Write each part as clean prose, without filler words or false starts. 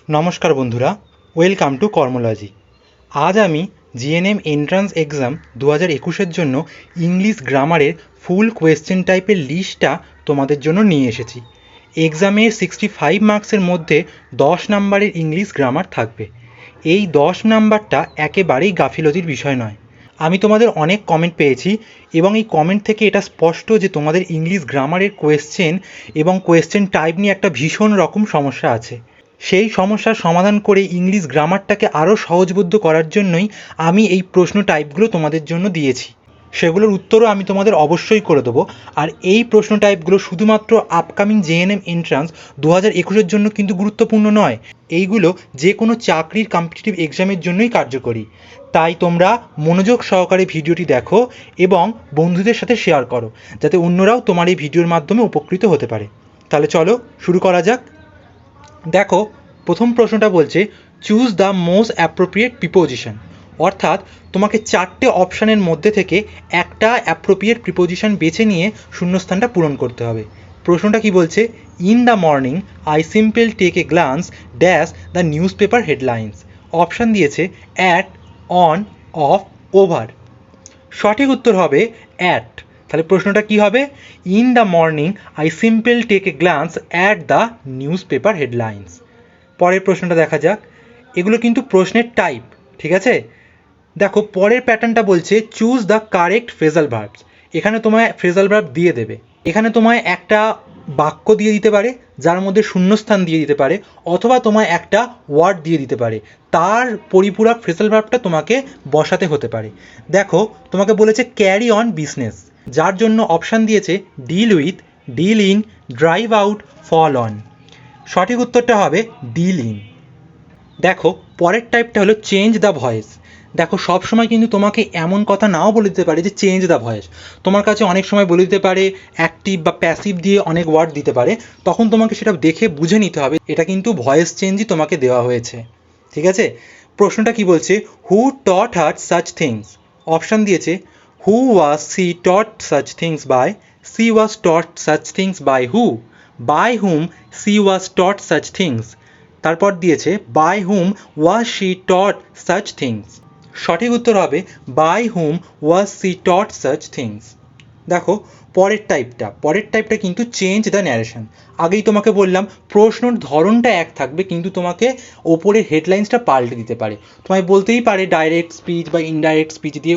নমস্কার বন্ধুরা, welcome to কর্মোলজি। আজ আমি জিএনএম এন্ট্রান্স এক্সাম 2021-এর জন্য ইংলিশ গ্রামারের ফুল কোয়েশ্চেন টাইপের লিস্টটা তোমাদের জন্য নিয়ে এসেছি। এক্সামের 65 মার্কসের মধ্যে 10 নাম্বারের ইংলিশ গ্রামার থাকবে। এই 10 নাম্বারটা একেবারেই গাফিলতির বিষয় নয়। আমি তোমাদের অনেক কমেন্ট পেয়েছি এবং এই কমেন্ট থেকে এটা স্পষ্ট যে তোমাদের ইংলিশ গ্রামারের কোয়েশ্চেন এবং কোয়েশ্চেন টাইপ নিয়ে একটা ভীষণ রকম সমস্যা আছে। সেই সমস্যার সমাধান করে ইংলিশ গ্রামারটাকে আরও সহজবোধ্য করার জন্যই আমি এই প্রশ্ন টাইপগুলো তোমাদের জন্য দিয়েছি। সেগুলোর উত্তরও আমি তোমাদের অবশ্যই করে দেবো। আর এই প্রশ্ন টাইপগুলো শুধুমাত্র আপকামিং জেএনএম এন্ট্রান্স 2021-এর জন্য কিন্তু গুরুত্বপূর্ণ নয়, এইগুলো যে কোনো চাকরির কম্পিটিটিভ এক্সামের জন্যই কার্যকরী। তাই তোমরা মনোযোগ সহকারে ভিডিওটি দেখো এবং বন্ধুদের সাথে শেয়ার করো, যাতে অন্যরাও তোমার এই ভিডিওর মাধ্যমে উপকৃত হতে পারে। তাহলে চলো শুরু করা যাক। দেখো, প্রথম প্রশ্নটা বলছে choose the most appropriate preposition, অর্থাৎ তোমাকে 4টে অপশানের মধ্যে থেকে একটা অ্যাপ্রোপ্রিয়েট প্রিপোজিশন বেছে নিয়ে শূন্যস্থানটা পূরণ করতে হবে। প্রশ্নটা কি বলছে? In the morning I simple take a glance dash the newspaper headlines. Option দিয়েছে অ্যাট, অন, অফ, ওভার। সঠিক উত্তর হবে অ্যাট। তাহলে প্রশ্নটা কি হবে? In the morning I simple take a glance at the newspaper headlines. পরের প্রশ্নটা দেখা যাক। এগুলো কিন্তু প্রশ্নের টাইপ, ঠিক আছে? দেখো, পরের প্যাটার্নটা বলছে choose the correct phrasal verbs. এখানে তোমায় ফ্রেজাল ভার্ব দিয়ে দেবে। এখানে তোমায় একটা বাক্য দিয়ে দিতে পারে, যার মধ্যে শূন্যস্থান দিয়ে দিতে পারে, অথবা তোমায় একটা ওয়ার্ড দিয়ে দিতে পারে, তার পরিপূরক ফ্রেজাল ভার্বটা তোমাকে বসাতে হতে পারে। দেখো, তোমাকে বলেছে ক্যারি অন বিজনেস, যার জন্য অপশান দিয়েছে deal with, deal in, drive out, fall on. সঠিক উত্তরটা হবে ডিল ইন। দেখো, পরের টাইপটা হলো চেঞ্জ দ্য ভয়েস। দেখো, সব সময় কিন্তু তোমাকে এমন কথা নাও বলে দিতে পারে যে চেঞ্জ দ্য ভয়েস। তোমার কাছে অনেক সময় বলে দিতে পারে অ্যাক্টিভ বা প্যাসিভ দিয়ে অনেক ওয়ার্ড দিতে পারে, তখন তোমাকে সেটা দেখে বুঝে নিতে হবে এটা কিন্তু ভয়েস চেঞ্জই তোমাকে দেওয়া হয়েছে, ঠিক আছে? প্রশ্নটা কি বলছে? Who taught her such things. Option দিয়েছে who was she taught such things by, she was taught such things by who, by whom she was taught such things. তারপর দিয়েছে by whom was she taught such things. সঠিক উত্তর হবে by whom was she taught such things. দেখো, পরের টাইপটা কিন্তু change the narration. আগেই তোমাকে বললাম প্রশ্নর ধরনটা এক থাকবে, কিন্তু তোমাকে ওপরের হেডলাইন্সটা পাল্টে দিতে পারে। তোমায় বলতেই পারে ডাইরেক্ট স্পিচ বা ইনডাইরেক্ট স্পিচ দিয়ে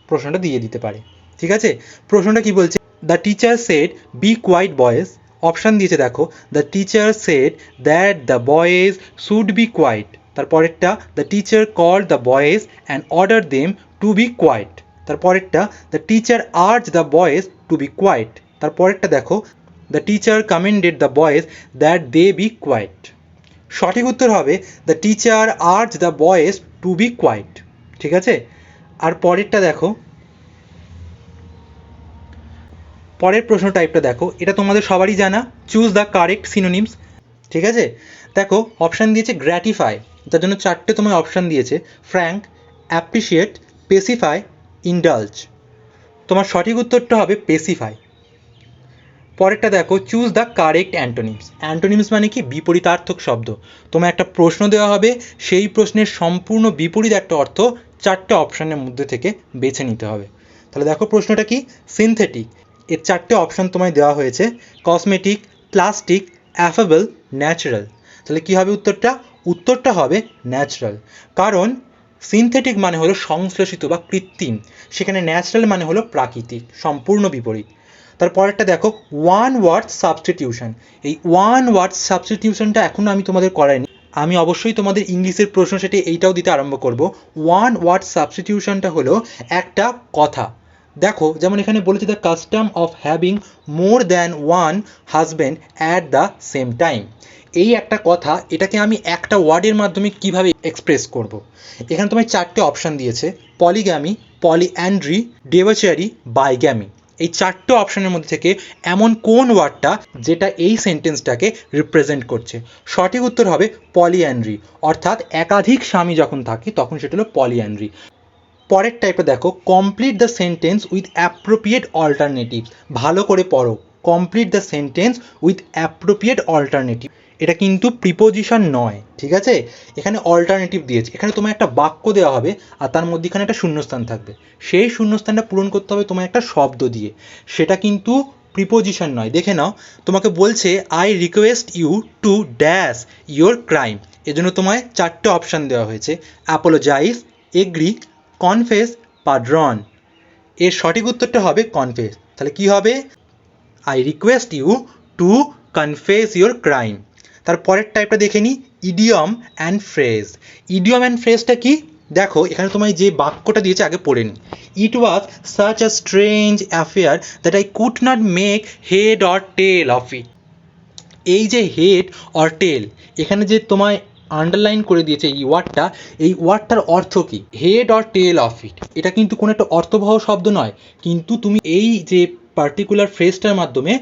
প্রশ্নটা দিয়ে দিতে পারে, ঠিক আছে? প্রশ্নটা কি বলছে? The teacher said be quiet boys. Option দিয়েছে দেখো, the teacher said that the boys should be quiet. তারপরেরটা the teacher called the boys and order them to be quiet. তারপরেরটা the teacher urge the boys to be quiet. তারপরেরটা দেখো, the teacher commended the boys that they be quiet. সঠিক উত্তর হবে the teacher urge the boys to be quiet, ঠিক আছে? আর পরেরটা দেখো, পরের প্রশ্ন টাইপটা দেখো, এটা তোমাদের সবারই জানা, চুজ দ্য কারেক্ট সিনোনিমস, ঠিক আছে? দেখো, অপশান দিয়েছে গ্র্যাটিফাই, যার জন্য 4টে তোমায় অপশান দিয়েছে ফ্র্যাঙ্ক, অ্যাপ্রিসিয়েট, পেসিফাই, ইন্ডালজ। তোমার সঠিক উত্তরটা হবে পেসিফাই। পরেরটা দেখো, choose the correct antonyms. Antonyms মানে কি? বিপরীতার্থক শব্দ। তোমার একটা প্রশ্ন দেওয়া হবে, সেই প্রশ্নের সম্পূর্ণ বিপরীত একটা অর্থ 4টে অপশানের মধ্যে থেকে বেছে নিতে হবে। তাহলে দেখো, প্রশ্নটা কি? সিনথেটিক। এর 4টে অপশান তোমায় দেওয়া হয়েছে, কসমেটিক, প্লাস্টিক, অ্যাফেবল, ন্যাচারাল। তাহলে কী হবে উত্তরটা? উত্তরটা হবে ন্যাচারাল। কারণ সিনথেটিক মানে হলো সংশ্লেষিত বা কৃত্রিম, সেখানে ন্যাচারাল মানে হলো প্রাকৃতিক, সম্পূর্ণ বিপরীত। তারপরেরটা দেখো, ওয়ান ওয়ার্ড সাবস্টিটিউশন। এই ওয়ান ওয়ার্ড সাবস্টিটিউশনটা এখনও আমি তোমাদের করাইনি, আমি অবশ্যই তোমাদের ইংলিশের প্রশ্ন সেটি এইটাও দিতে আরম্ভ করব। ওয়ান ওয়ার্ড সাবস্টিটিউশনটা হলো একটা কথা। দেখো, যেমন এখানে বলেছে the custom of having more than one husband at the same time. এই একটা কথা, এটাকে আমি একটা ওয়ার্ডের মাধ্যমে কিভাবে এক্সপ্রেস করব? এখানে তোমায় 4টে অপশান দিয়েছে, পলিগ্যামি, পলিঅ্যান্ড্রি, ডেভাচারি, বাইগ্যামি। এই 4টে অপশানের মধ্যে থেকে এমন কোন ওয়ার্ডটা যেটা এই সেন্টেন্সটাকে রিপ্রেজেন্ট করছে? সঠিক উত্তর হবে পলিঅ্যান্ড্রি, অর্থাৎ একাধিক স্বামী যখন থাকে তখন সেটা হলো পলিঅ্যান্ড্রি। পরের টাইপটা দেখো, complete the sentence with appropriate alternatives. ভালো করে পড়ো, complete the sentence with appropriate alternative. এটা কিন্তু প্রিপোজিশন নয়, ঠিক আছে? এখানে অল্টারনেটিভ দিয়েছে, এখানে তোমার একটা বাক্য দেওয়া হবে আর তার মধ্যেখানে একটা শূন্যস্থান থাকবে, সেই শূন্যস্থানটা পূরণ করতে হবে তোমার একটা শব্দ দিয়ে, সেটা কিন্তু প্রিপোজিশন নয়। দেখে নাও, তোমাকে বলছে I request you to dash your crime, এজন্য তোমায় 4টে অপশান দেওয়া হয়েছে, অ্যাপোলোজাইজ, এগ্রি, কনফেস, পাড্রন। এর সঠিক উত্তরটা হবে কনফেস। তাহলে কি হবে? I request you to confess your crime. তার পরের টাইপটা দেখে নিই, idiom and phrase. Idiom and ফ্রেজটা কি? দেখো এখানে তোমায় যে বাক্যটা দিয়েছে আগে পড়ে নিই। It was such a strange affair that I could not make head or tail of it. এই যে হেড অর টেল, এখানে যে তোমায় আন্ডারলাইন করে দিয়েছে এই ওয়ার্ডটা, এই ওয়ার্ডটার অর্থ কী? Head or tail of it, এটা কিন্তু কোনো একটা অর্থবহ শব্দ নয়, কিন্তু তুমি এই যে পার্টিকুলার ফ্রেজটার মাধ্যমে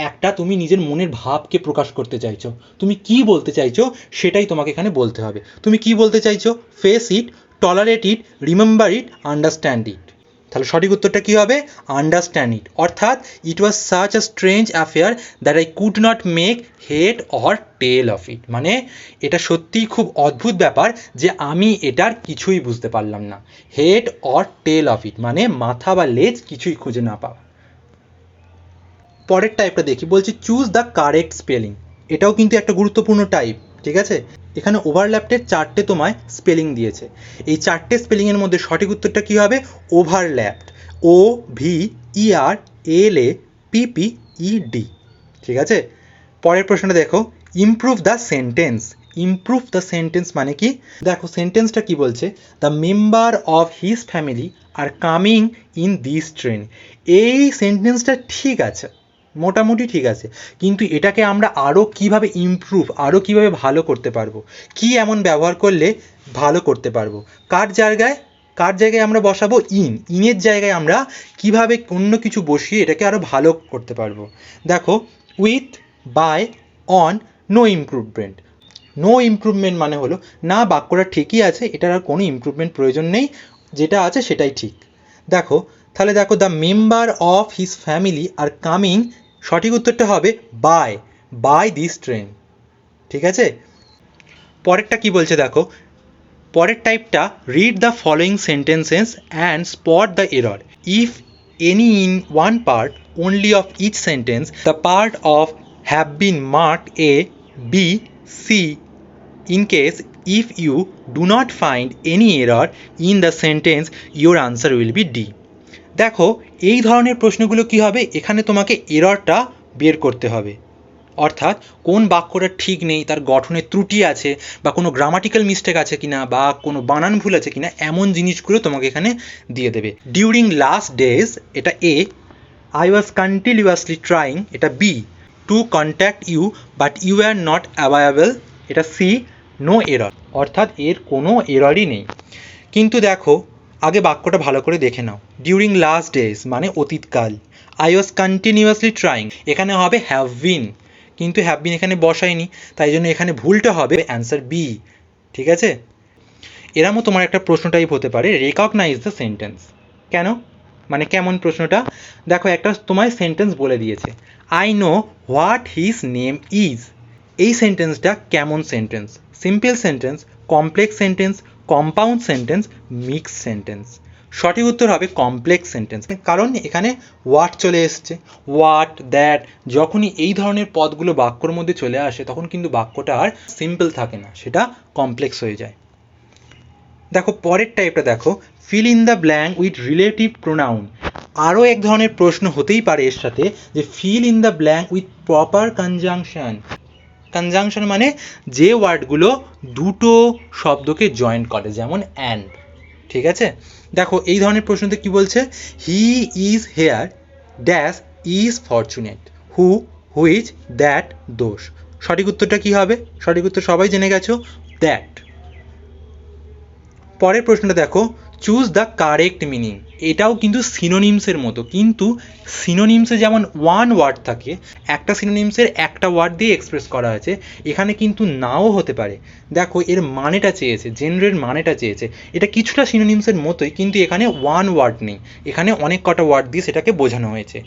একটা তুমি নিজের মনের ভাবকে প্রকাশ করতে চাইছো, তুমি কি বলতে চাইছো সেটাই তোমাকে এখানে বলতে হবে। তুমি কি বলতে চাইছো? Face it, tolerate it, remember it, understand it. তাহলে সঠিক উত্তরটা কী হবে? Understand it. অর্থাৎ it was such a strange affair that I could not make head or tail of it, মানে এটা সত্যিই খুব অদ্ভুত ব্যাপার যে আমি এটার কিছুই বুঝতে পারলাম না। Head or tail of it মানে মাথা বা লেজ কিছুই খুঁজে না পাওয়া। পরের টাইপটা দেখি, বলছি চুজ দ্য কারেক্ট স্পেলিং। এটাও কিন্তু একটা গুরুত্বপূর্ণ টাইপ, ঠিক আছে? এখানে ওভারল্যাপটের 4টে তোমায় স্পেলিং দিয়েছে, এই 4টে স্পেলিংয়ের মধ্যে সঠিক উত্তরটা কী হবে? ওভারল্যাপড, OVERLAPPED, ঠিক আছে? পরের প্রশ্নটা দেখো, improve the sentence. Improve the sentence মানে কি? দেখো সেন্টেন্সটা কি বলছে, the member of his family are coming in this train. এই সেন্টেন্সটা ঠিক আছে, মোটামুটি ঠিক আছে, কিন্তু এটাকে আমরা আরও কীভাবে ইমপ্রুভ, আরও কীভাবে ভালো করতে পারবো, কি এমন ব্যবহার করলে ভালো করতে পারবো, কার জায়গায় আমরা বসাবো ইনের জায়গায় আমরা কিভাবে অন্য কিছু বসিয়ে এটাকে আরও ভালো করতে পারবো। দেখো, with, by, on, no improvement. No improvement মানে হলো না, বাক্যটা ঠিকই আছে, এটার আর কোনো ইমপ্রুভমেন্ট প্রয়োজন নেই, যেটা আছে সেটাই ঠিক। দেখো তাহলে দেখো, the member of his family are coming, সঠিক উত্তরটা হবে বাই দিস ট্রেন, ঠিক আছে? পরেরটা কি বলছে দেখো, পরের টাইপটা, read the following sentences and spot the error. If any in one part only of each sentence, the part of have been marked A, B, C. In case if you do not find any error in the sentence, your answer will be D. দেখো এই ধরনের প্রশ্নগুলো কি হবে, এখানে তোমাকে এররটা বের করতে হবে, অর্থাৎ কোন বাক্যটা ঠিক নেই, তার গঠনের ত্রুটি আছে, বা কোনো গ্রামাটিক্যাল মিস্টেক আছে কিনা, বা কোনো বানান ভুল আছে কিনা, এমন জিনিসগুলো তোমাকে এখানে দিয়ে দেবে। ডিউরিং লাস্ট ডেজ, এটা এ। I was continuously trying, এটা B, to contact you but you were not available, এটা C, no error, অর্থাৎ এর কোনো এররই নেই। কিন্তু দেখো আগে বাক্যটা ভালো করে দেখে নাও, ডিউরিং লাস্ট ডেজ মানে অতীতকাল, I was continuously trying, এখানে হবে হ্যাভ বিন, কিন্তু হ্যাভ বিন এখানে বসায়নি, তাই জন্য এখানে ভুলটা হবে অ্যান্সার B, ঠিক আছে? এরমও তোমার একটা প্রশ্ন টাইপ হতে পারে, রেকগনাইজ দ্য সেন্টেন্স। কেন, মানে কেমন প্রশ্নটা? দেখো একটা তোমায় সেন্টেন্স বলে দিয়েছে, I know what his name is. এই সেন্টেন্সটা কেমন sentence? Simple sentence, complex sentence, compound sentence, mix sentence? সঠিক উত্তর হবে কমপ্লেক্স সেন্টেন্স, কারণ এখানে হোয়াট চলে এসছে, হোয়াট, দ্যাট, যখনই এই ধরনের পদগুলো বাক্যর মধ্যে চলে আসে তখন কিন্তু বাক্যটা আর সিম্পল থাকে না, সেটা কমপ্লেক্স হয়ে যায়। দেখো পরের টাইপটা দেখো, fill in the blank with relative pronoun. আরও এক ধরনের প্রশ্ন হতেই পারে এর সাথে, যে fill in the blank with proper conjunction. Conjunction মানে যে ওয়ার্ডগুলো দুটো শব্দকে জয়েন করে, যেমন অ্যান্ড, ঠিক আছে? দেখো এই ধরনের প্রশ্নতে কি বলছে, he is here dash is fortunate, which, that, দোষ। সঠিক উত্তরটা কি হবে? সঠিক উত্তর সবাই জেনে গেছো, দ্যাট। পরের প্রশ্নটা দেখো, চুজ দ্য কারেক্ট মিনিং। এটাও কিন্তু সিনোনিমসের মতো, কিন্তু সিনোনিমসে যেমন ওয়ান ওয়ার্ড থাকে, একটা সিনোনিমসের একটা ওয়ার্ড দিয়ে এক্সপ্রেস করা হয়েছে, এখানে কিন্তু নাও হতে পারে। দেখো এর মানেটা চেয়েছে, জেনরের মানেটা চেয়েছে, এটা কিছুটা সিনোনিমসের মতোই, কিন্তু এখানে ওয়ান ওয়ার্ড নেই, এখানে অনেক কটা ওয়ার্ড দিয়ে সেটাকে বোঝানো হয়েছে।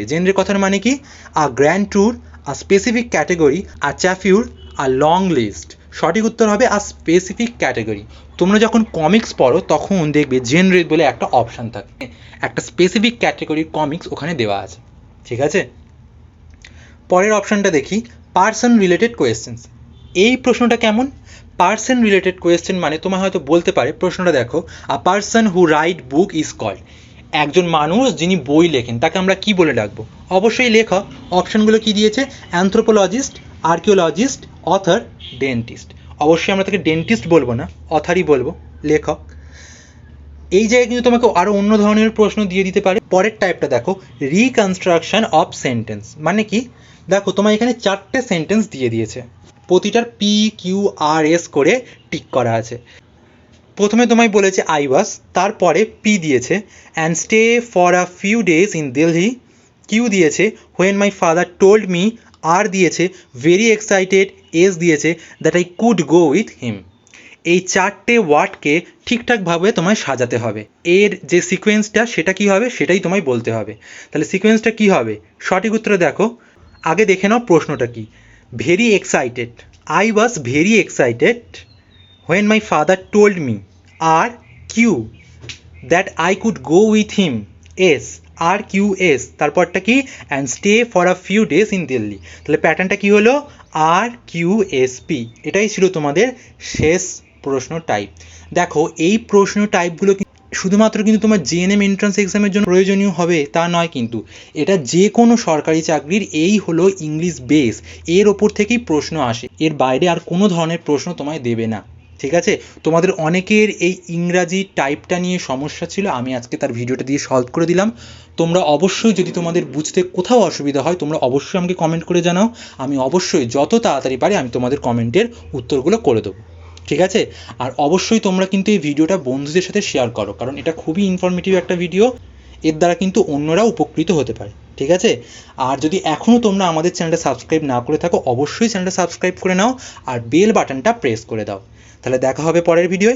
জেনরে কথার মানে কি? A grand tour, a specific category, a chauffeur, a long list. সঠিক উত্তর হবে আ স্পেসিফিক ক্যাটাগরি। তোমরা যখন কমিক্স পড়ো তখন দেখবে জেনরে বলে একটা অপশান থাকে, একটা স্পেসিফিক ক্যাটাগরির কমিক্স ওখানে দেওয়া আছে। ঠিক আছে, পরের অপশানটা দেখি, পার্সন রিলেটেড কোয়েশ্চেন্স। এই প্রশ্নটা কেমন? পার্সন রিলেটেড কোয়েশ্চেন মানে তোমার হয়তো বলতে পারে, প্রশ্নটা দেখো, a person who write book is called. একজন মানুষ যিনি বই লেখেন তাকে আমরা কি বলে ডাকবো? অবশ্যই লেখক। অপশানগুলো কি দিয়েছে? অ্যানথ্রোপোলজিস্ট, আর্কিওলজিস্ট, অথর, ডেন্টিস্ট। অবশ্যই আমরা তাকে ডেন্টিস্ট বলবো না, অথারই বলবো, লেখক। এই জায়গায় কিন্তু তোমাকে আরও অন্য ধরনের প্রশ্ন দিয়ে দিতে পারে। পরের টাইপটা দেখো, রিকনস্ট্রাকশন অফ সেন্টেন্স মানে কি? দেখো তোমার এখানে 4টে সেন্টেন্স দিয়ে দিয়েছে, প্রতিটার পি কিউ আর এস করে টিক করা আছে। প্রথমে তোমায় বলেছে আই ওয়াজ, তারপরে পি দিয়েছে and stay for a few days in Delhi, Q দিয়েছে when my father told me, R দিয়েছে ভেরি এক্সাইটেড, এস দিয়েছে that I could go with him. এই 4টে ওয়ার্ডকে ঠিকঠাকভাবে তোমায় সাজাতে হবে। এর যে সিকোয়েন্সটা সেটা কি হবে সেটাই তোমায় বলতে হবে। তাহলে সিকোয়েন্সটা কি হবে? সঠিক উত্তর দেখো, আগে দেখে নাও প্রশ্নটা কি। Very excited, I was very excited when my father told me, R Q that I could go with him, S R Q S, তারপরটা কি? And stay for a few days in Delhi. তাহলে প্যাটার্নটা কি হলো? R Q S P. এটাই ছিল তোমাদের শেষ প্রশ্ন টাইপ। দেখো এই প্রশ্ন টাইপগুলো শুধুমাত্র কিন্তু তোমার জিএনএম এন্ট্রান্স এক্সামের জন্য প্রয়োজনীয় হবে তা নয়, কিন্তু এটা যে কোনো সরকারি চাকরির এই হলো ইংলিশ বেস, এর ওপর থেকেই প্রশ্ন আসে, এর বাইরে আর কোনো ধরনের প্রশ্ন তোমায় দেবে না। ঠিক আছে, তোমাদের অনেকের এই ইংরাজি টাইপটা নিয়ে সমস্যা ছিল, আমি আজকে তার ভিডিওটা দিয়ে সলভ করে দিলাম। তোমরা অবশ্যই যদি তোমাদের বুঝতে কোথাও অসুবিধা হয় তোমরা অবশ্যই আমাকে কমেন্ট করে জানাও, আমি অবশ্যই যত তাড়াতাড়ি পারি আমি তোমাদের কমেন্টের উত্তরগুলো করে দেবো। ঠিক আছে, আর অবশ্যই তোমরা কিন্তু এই ভিডিওটা বন্ধুদের সাথে শেয়ার করো, কারণ এটা খুবই ইনফরমেটিভ একটা ভিডিও, এর দ্বারা কিন্তু অন্যরাও উপকৃত হতে পারে। ঠিক আছে, আর যদি এখনও তোমরা আমাদের চ্যানেলটা সাবস্ক্রাইব না করে থাকো অবশ্যই চ্যানেলটা সাবস্ক্রাইব করে নাও আর বেল বাটনটা প্রেস করে দাও। তাহলে দেখা হবে পরের ভিডিওয়।